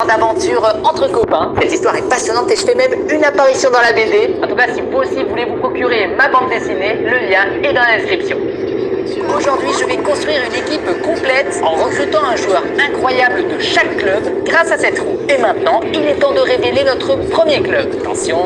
D'aventure entre copains. Cette histoire est passionnante et je fais même une apparition dans la BD. En tout cas, si vous aussi voulez vous procurer ma bande dessinée, le lien est dans la description. Aujourd'hui, je vais construire une équipe complète en recrutant un joueur incroyable de chaque club grâce à cette roue. Et maintenant, il est temps de révéler notre premier club. Attention.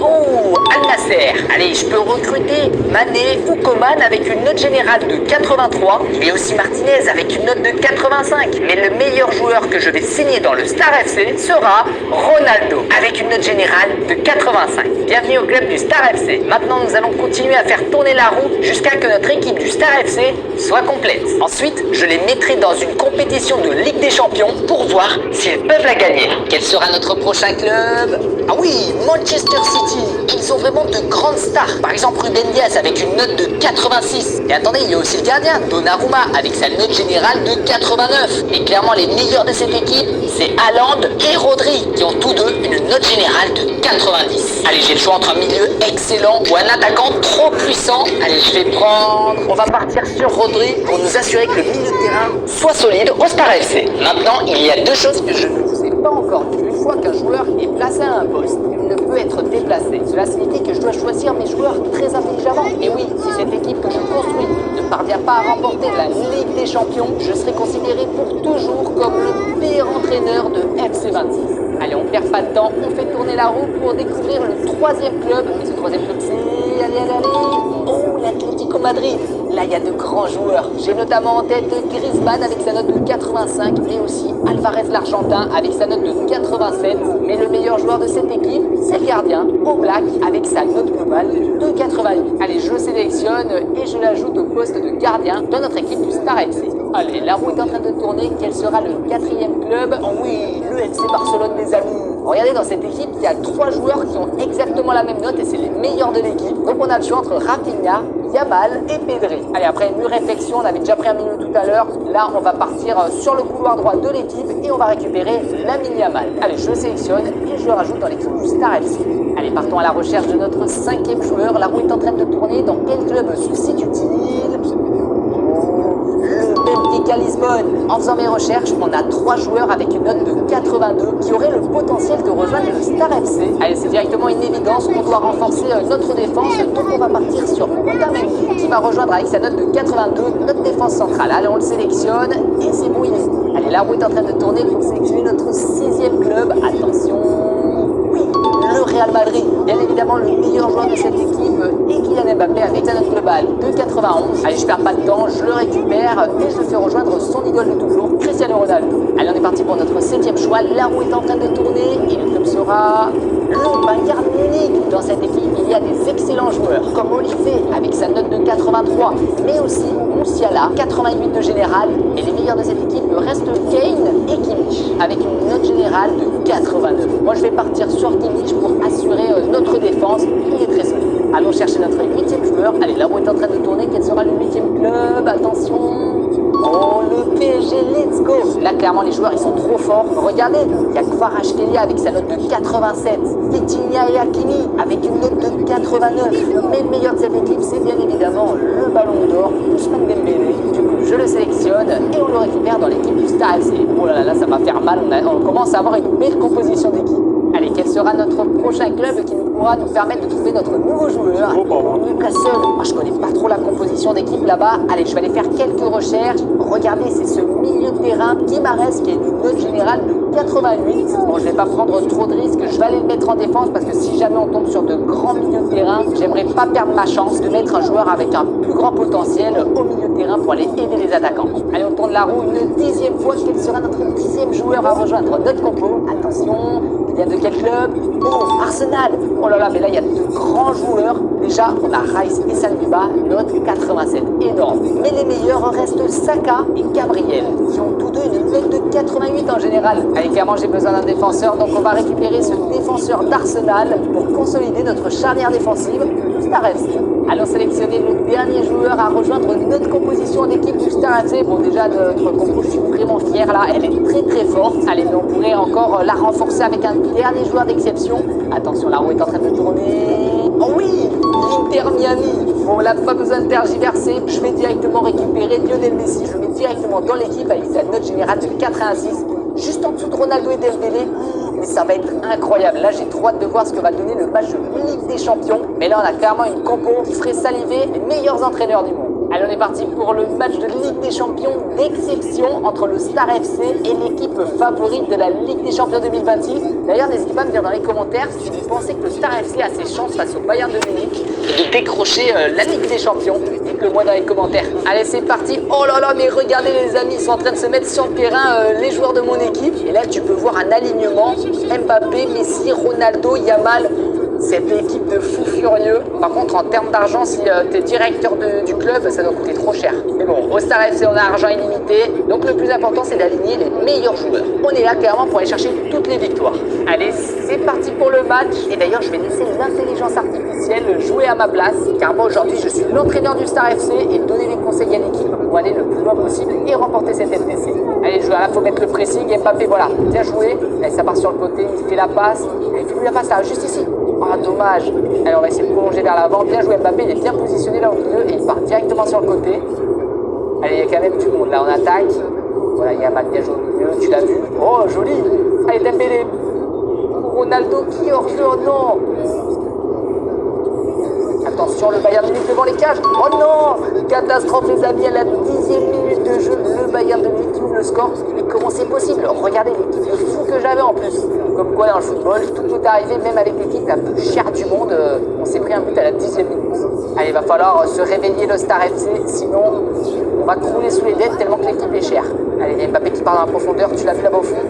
Oh, Al Nasser. Allez, je peux recruter Mané ou Coman avec une note générale de 83. Il y a aussi Martinez avec une note de 85. Mais le meilleur joueur que je vais signer dans le Star FC sera Ronaldo avec une note générale de 85. Bienvenue au club du Star FC. Maintenant, nous allons continuer à faire tourner la roue jusqu'à que notre équipe du Star FC soit complète. Ensuite, je les mettrai dans une compétition de Ligue des Champions pour voir s'ils peuvent la gagner. Quel sera notre prochain club? Ah oui, Manchester City. Ils ont vraiment de grandes stars. Par exemple, Ruben Dias avec une note de 86. Et attendez, il y a aussi le gardien, Donnarumma, avec sa note générale de 89. Et clairement, les meilleurs de cette équipe, c'est Haaland et Rodri, qui ont tous deux une note générale de 90. Allez, j'ai le choix entre un milieu excellent ou un attaquant trop puissant. Allez, je vais prendre... On va partir sur Rodri pour nous assurer que le milieu de terrain soit solide au Star FC. Maintenant, il y a deux choses que je ne vous ai pas encore dit. Une fois qu'un joueur est placé à un poste, il ne peut être déplacé. Cela signifie que je dois choisir mes joueurs très intelligemment. Et oui, si cette équipe que je construis ne parvient pas à remporter la Ligue des Champions, je serai considéré pour toujours comme le pire entraîneur de FC26. Allez, on perd pas de temps, on fait tourner la roue pour découvrir le troisième club. Et ce troisième club, c'est... Allez. Oh, l'Atlético Madrid. Là, il y a de grands joueurs. J'ai notamment en tête Griezmann avec sa note de 85, mais aussi Alvarez l'Argentin avec sa note de 87. Mais le meilleur joueur de cette équipe, c'est le gardien, Oblak, avec sa note globale de 88. Allez, je le sélectionne et je l'ajoute au poste de gardien de notre équipe du Star FC. Allez, la roue est en train de tourner. Quel sera le quatrième club? Oh oui, le FC Barcelone, mes amis. Regardez, dans cette équipe, il y a 3 joueurs qui ont exactement la même note et c'est les meilleurs de l'équipe. Donc on a le choix entre Rafinha, Yamal et Pedri. Allez, après une réflexion, on avait déjà pris un milieu tout à l'heure. Là, on va partir sur le couloir droit de l'équipe et on va récupérer Lamine Yamal. Allez, je le sélectionne et je le rajoute dans l'équipe du Star FC. Allez, partons à la recherche de notre 5e joueur. La roue est en train de tourner. Dans quel club se situe-t-il? Benfica Lisbonne. En faisant mes recherches, on a 3 joueurs avec une note de 82 qui auraient le potentiel de rejoindre le Star FC. Allez, c'est directement une évidence, on doit renforcer notre défense, donc on va partir sur Otamendi qui va rejoindre avec sa note de 82 notre défense centrale. Allez, on le sélectionne et c'est bon, il est bon. Allez, la roue est en train de tourner pour sélectionner notre 6e club. Attention, oui, le Real Madrid. Bien évidemment, le meilleur joueur de cette équipe est Kylian Mbappé avec sa note globale de 91. Allez, je perds pas de temps, je le récupère et je le fais rejoindre son idole de toujours, Cristiano Ronaldo. Allez, on est parti pour notre 7e choix. La roue est en train de tourner et le club sera le Bayern Munich. Dans cette équipe, il y a des excellents joueurs comme Olise avec sa note de 83, mais aussi Musiala, 88 de général. Et les meilleurs de cette équipe restent Kane et Kimmich avec une note générale de 89. Moi, je vais partir sur Kimmich pour assurer notre défense. Il est très solide. Allons chercher notre 8e joueur. Allez, la roue est en train de tourner. Quel sera le 8e club? Attention. Oh, le PSG, let's go. Là, clairement, les joueurs, ils sont trop forts. Regardez, il y a Kvaratskhelia avec sa note de 87. Vitinha et Hakimi avec une note de 89. Mais le meilleur de cette équipe, c'est bien évidemment le ballon d'or, Ousmane Dembélé. Du coup, je le sélectionne et on le récupère dans l'équipe du Star FC. Oh là là, ça va faire mal. On commence à avoir une belle composition d'équipe. Allez, quel sera notre prochain club qui pourra nous permettre de trouver notre nouveau joueur? Newcastle. Moi, je connais pas trop la composition d'équipe là-bas. Allez, je vais aller faire quelques recherches. Regardez, c'est ce milieu de terrain, Guimarães, qui est d'une note générale de 88. Bon, je vais pas prendre trop de risques. Je vais aller le mettre en défense parce que si jamais on tombe sur de grands milieux de terrain, j'aimerais pas perdre ma chance de mettre un joueur avec un plus grand potentiel au milieu de terrain pour aller aider les attaquants. Allez, on tourne la roue une 10e fois. Quel sera notre 10e joueur à rejoindre notre compo? Attention. Il y a de quel club? Oh, Arsenal. Oh là là, mais là, il y a de grands joueurs. Déjà, on a Rice et Saliba, note 87. Énorme. Mais les meilleurs restent Saka et Gabriel, qui ont tous deux une note de 88 en général. Allez, clairement, j'ai besoin d'un défenseur, donc on va récupérer ce défenseur d'Arsenal pour consolider notre charnière défensive du Star FC. Allons sélectionner le dernier joueur à rejoindre notre composition d'équipe du Star FC. Bon, déjà, notre compo, je suis vraiment fier là. Elle est très très forte. Allez, mais on pourrait encore la renforcer avec un dernier joueur d'exception. Attention, la roue est en train de tourner. Oh oui, l'Inter Miami. Bon, là, pas besoin de tergiverser. Je vais directement récupérer Lionel Messi. Je le mets directement dans l'équipe avec sa note générale de 86. juste en dessous de Ronaldo et Dembélé. Mais ça va être incroyable. Là, j'ai trop hâte de voir ce que va donner le match de Ligue des Champions. Mais là, on a clairement une compo qui ferait saliver les meilleurs entraîneurs du monde. Allez, on est parti pour le match de Ligue des Champions d'exception entre le Star FC et l'équipe favorite de la Ligue des Champions 2026. D'ailleurs, n'hésitez pas à me dire dans les commentaires si vous pensez que le Star FC a ses chances face au Bayern de Munich de décrocher la Ligue des Champions. Dites-le moi dans les commentaires. Allez, c'est parti. Oh là là, mais regardez les amis, ils sont en train de se mettre sur le terrain, les joueurs de mon équipe. Et là, tu peux voir un alignement. Mbappé, Messi, Ronaldo, Yamal. Cette équipe de fous furieux. Par contre, en termes d'argent, si tu es directeur du club, ça doit coûter trop cher. Mais bon, au Star FC, on a argent illimité. Donc le plus important, c'est d'aligner les meilleurs joueurs. On est là clairement pour aller chercher toutes les victoires. Allez, c'est parti pour le match. Et d'ailleurs, je vais laisser l'intelligence artificielle jouer à ma place. Car moi, aujourd'hui, je suis l'entraîneur du Star FC et donner les conseils à l'équipe pour aller le plus loin possible et remporter cette FDC. Allez, joueur, là, il faut mettre le pressing. Mbappé, voilà, bien joué. Allez, ça part sur le côté, il fait la passe. Il fait la passe là, juste ici. Ah, dommage. Allez, on va essayer de prolonger vers l'avant. Bien joué Mbappé, il est bien positionné là au milieu et il part directement sur le côté. Allez, il y a quand même du monde là, on attaque. Voilà, il y a mal bien joué au milieu, tu l'as vu. Oh, joli. Allez, Dembélé. Ronaldo qui hors-jeu, oh non. Attention, le Bayern de Munich devant les cages. Oh non. Catastrophe les amis, à la 10e minute de jeu, le Bayern de Munich qui ouvre le score. Mais comment c'est possible? Regardez l'équipe de fou que j'avais en plus. Comme quoi dans le football, tout peut arriver, même avec l'équipe la plus chère du monde. On s'est pris un but à la 10e minute. Allez, il va falloir se réveiller le Star FC, sinon on va crouler sous les dettes tellement que l'équipe est chère. Allez, il y a Mbappé qui part dans la profondeur, tu l'as vu là-bas au fond.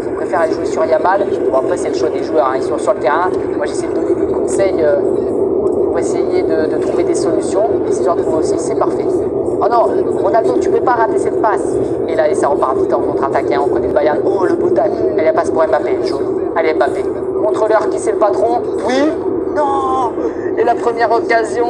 Il préfère aller jouer sur Yamal. Bon, après c'est le choix des joueurs, hein. Ils sont sur le terrain. Moi j'essaie de donner des conseils pour essayer de trouver des solutions. Et si j'en trouve aussi, c'est parfait. Oh non, Ronaldo, tu peux pas rater cette passe. Et là, ça repart vite en contre-attaque, hein. On connaît le Bayern. Oh, le beau tac. Allez, la passe pour Mbappé. Allez, Mbappé. Montre-leur qui c'est le patron. Oui. Non. Et la première occasion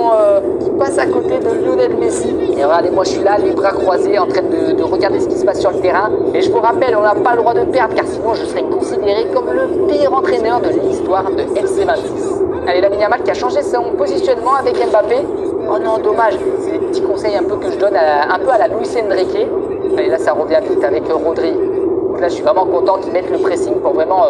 qui passe à côté de Lionel Messi. Et regardez, moi je suis là, les bras croisés, en train de regarder ce qui se passe sur le terrain. Et je vous rappelle, on n'a pas le droit de perdre, car sinon je serais considéré comme le pire entraîneur de l'histoire de FC26. Allez, Lamine Yamal qui a changé son positionnement avec Mbappé. Oh non, dommage. C'est des petits conseils un peu que je donne un peu à la Luis Enrique. Allez, là ça revient vite avec Rodri. Donc là je suis vraiment content qu'ils mettent le pressing pour vraiment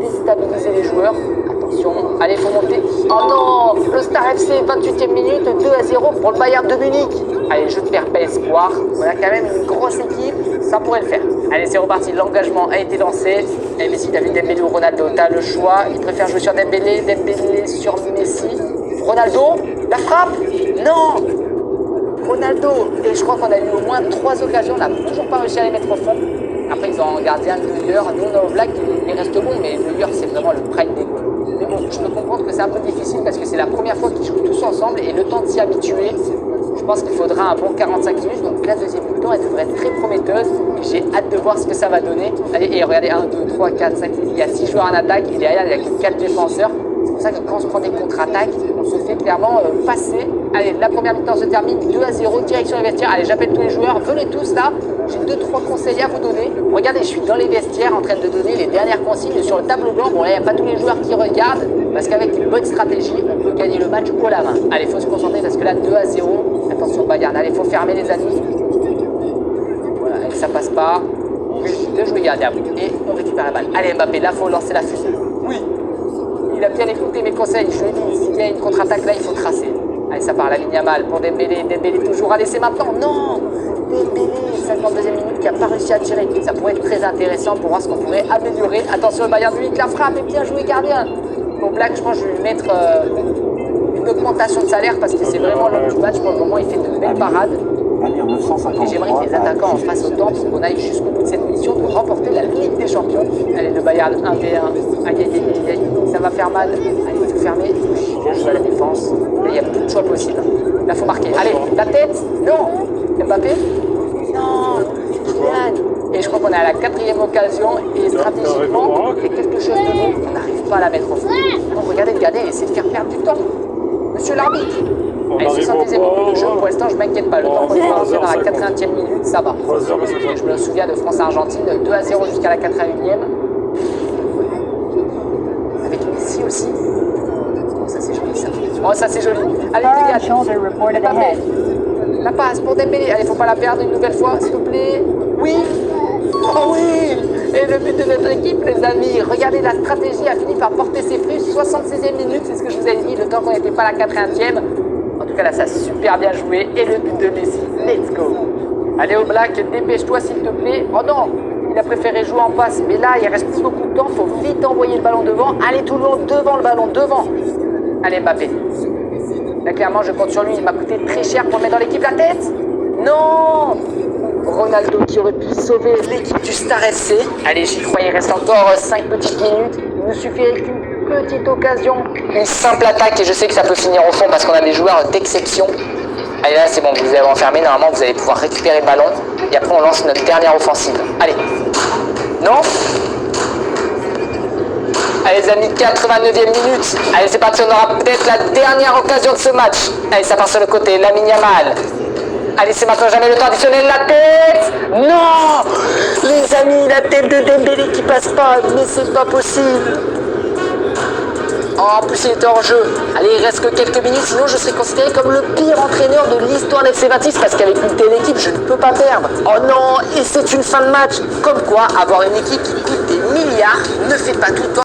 déstabiliser les joueurs. Attention, allez, faut monter. Oh non, le Star FC, 28e minute, 2-0 pour le Bayern de Munich. Allez, je ne perds pas espoir. On a quand même une grosse équipe, ça pourrait le faire. Allez, c'est reparti, l'engagement a été lancé. Et Messi, David Dembélé ou Ronaldo, t'as le choix. Il préfère jouer sur Dembélé, Dembélé sur Messi. Ronaldo, la frappe. Non. Ronaldo, et je crois qu'on a eu au moins 3 occasions, on n'a toujours pas réussi à les mettre au fond. Après, ils ont un gardien, Neuer. Nous, on a Oblak, il reste bon, mais Neuer, c'est vraiment le prime des goals. Mais bon, je peux comprendre que c'est un peu difficile parce que c'est la première fois qu'ils jouent tous ensemble et le temps de s'y habituer, je pense qu'il faudra un bon 45 minutes. Donc la deuxième mi-temps, elle devrait être très prometteuse. J'ai hâte de voir ce que ça va donner. Allez, et regardez, 1, 2, 3, 4, 5, 6, il y a 6 joueurs en attaque et derrière, il y a 4 défenseurs. C'est pour ça que quand on se prend des contre-attaques, on se fait clairement passer. Allez, la première mi-temps se termine, 2-0, direction les vestiaires. Allez, j'appelle tous les joueurs, venez tous là. J'ai 2-3 conseils à vous donner. Regardez, je suis dans les vestiaires en train de donner les dernières consignes sur le tableau blanc. Bon, là, il n'y a pas tous les joueurs qui regardent parce qu'avec une bonne stratégie, on peut gagner le match haut la main. Allez, il faut se concentrer parce que là, 2-0. Attention, Bayern. Allez, il faut fermer les amis. Voilà, et ça passe pas. Bien joué, gardien. Et on récupère la balle. Allez, Mbappé, là, il faut lancer la fusée. Oui. Il a bien écouté mes conseils. Je lui ai dit, s'il y a une contre-attaque là, il faut tracer. Allez, ça part, Lamine Yamal pour Dembélé. Dembélé toujours. Allez, c'est maintenant. Non. Dembélé, 52e minute, qui n'a pas réussi à tirer. Ça pourrait être très intéressant pour voir ce qu'on pourrait améliorer. Attention, le Bayern de Munich, la frappe est bien joué, gardien. Pour Black, je pense que je vais lui mettre une augmentation de salaire parce que c'est vraiment l'homme du match. Pour le moment, il fait de belles parades. Et j'aimerais que les attaquants en fassent autant pour qu'on aille jusqu'au bout de cette mission de remporter la Ligue des Champions. Allez, le Bayern 1v1. Aïe, aïe, aïe, aïe, ça va faire mal. Allez, il faut fermer. Bien joué à la défense. Et il y a plus de choix possible. Là, il faut marquer. Allez, la tête. Non. Mbappé. Non. Kylian. Et je crois qu'on est à la 4e occasion. Et stratégiquement, il y a quelque chose de bon. On n'arrive pas à la mettre au fond. Donc, regardez le gardien et essayer de faire perdre du temps. Monsieur l'arbitre. Allez, 70e minute de jeu, pour l'instant je m'inquiète pas. Le temps qu'on est parvenu dans la 80e minute, ça va. Et je me souviens de France-Argentine, 2-0 jusqu'à la 81e. Avec Messi aussi. Oh, ça c'est joli ça. Oh, ça c'est joli. Allez, Kylian. La passe pour Dembélé. Allez, faut pas la perdre une nouvelle fois, s'il te plaît. Oui. Oh oui! Et le but de notre équipe, les amis, regardez, la stratégie a fini par porter ses fruits. 66e minute, c'est ce que je vous ai dit, le temps qu'on n'était pas à la 80e. En tout cas, là, ça a super bien joué. Et le but de Messi, let's go! Allez, au Black, dépêche-toi s'il te plaît. Oh non! Il a préféré jouer en passe, mais là, il reste plus beaucoup de temps. Faut vite envoyer le ballon devant. Allez, tout le monde devant le ballon, devant! Allez, Mbappé. Là, clairement, je compte sur lui. Il m'a coûté très cher pour le mettre dans l'équipe. La tête! Non! Ronaldo qui aurait pu sauver l'équipe du Star FC. Allez, j'y crois, il reste encore 5 petites minutes. Il me suffirait qu'une petite occasion. Une simple attaque et je sais que ça peut finir au fond parce qu'on a des joueurs d'exception. Allez, là, c'est bon, vous avez enfermé. Normalement, vous allez pouvoir récupérer le ballon. Et après, on lance notre dernière offensive. Allez. Non? Allez, les amis, 89e minute. Allez, c'est parti, on aura peut-être la dernière occasion de ce match. Allez, ça part sur le côté. Lamine Yamal. Allez, c'est maintenant jamais le temps additionnel, la tête! Non! Les amis, la tête de Dembélé qui passe pas, mais c'est pas possible. Oh, en plus, il était hors jeu. Allez, il reste que quelques minutes, sinon je serai considéré comme le pire entraîneur de l'histoire d'FC 26 parce qu'avec une telle équipe, je ne peux pas perdre. Oh non, et c'est une fin de match. Comme quoi, avoir une équipe qui coûte des milliards ne fait pas tout tort.